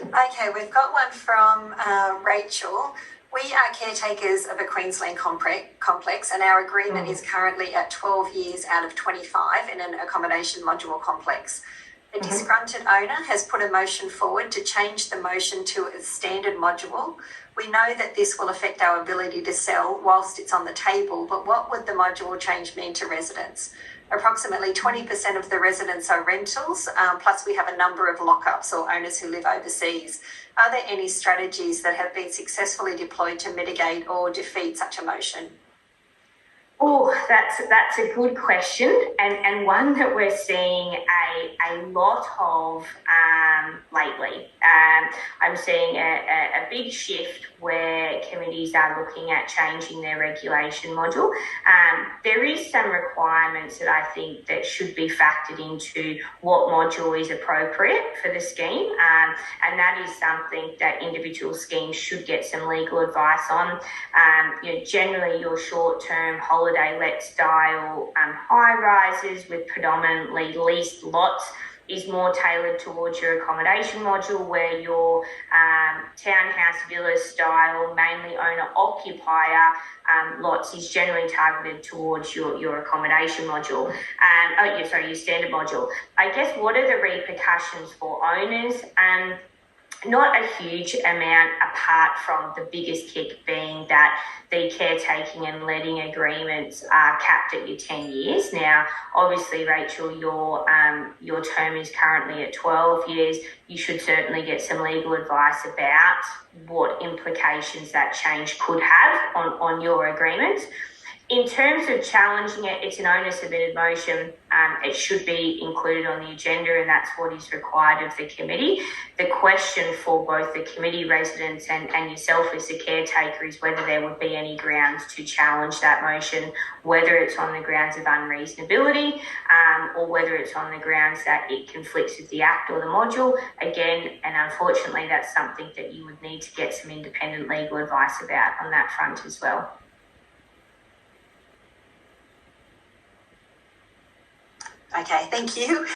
Okay, we've got one from Rachel. We are caretakers of a Queensland complex and our agreement is currently at 12 years out of 25 in an accommodation module complex. The disgruntled owner has put a motion forward to change the motion to a standard module. We know that this will affect our ability to sell whilst it's on the table, but what would the module change mean to residents? Approximately 20% of the residents are rentals, plus we have a number of lockups or owners who live overseas. Are there any strategies that have been successfully deployed to mitigate or defeat such a motion? Oh, that's a good question, and one that we're seeing a lot of lately. I'm seeing a big shift where committees are looking at changing their regulation module. There is some requirements that I think that should be factored into what module is appropriate for the scheme, and that is something that individual schemes should get some legal advice on. Generally your short-term holiday let style high-rises with predominantly leased lots is more tailored towards your accommodation module, where your townhouse villa style, mainly owner-occupier lots is generally targeted towards your accommodation module. Your standard module. I guess what are the repercussions for owners? Not a huge amount, apart from the biggest kick being that the caretaking and letting agreements are capped at your 10 years. Now, obviously, Rachel, your term is currently at 12 years. You should certainly get some legal advice about what implications that change could have on your agreement. In terms of challenging it, it's an owner-submitted motion. It should be included on the agenda, and that's what is required of the committee. The question for both the committee residents and yourself as the caretaker is whether there would be any grounds to challenge that motion, whether it's on the grounds of unreasonability or whether it's on the grounds that it conflicts with the Act or the module. Again, and unfortunately, that's something that you would need to get some independent legal advice about on that front as well. Okay, thank you.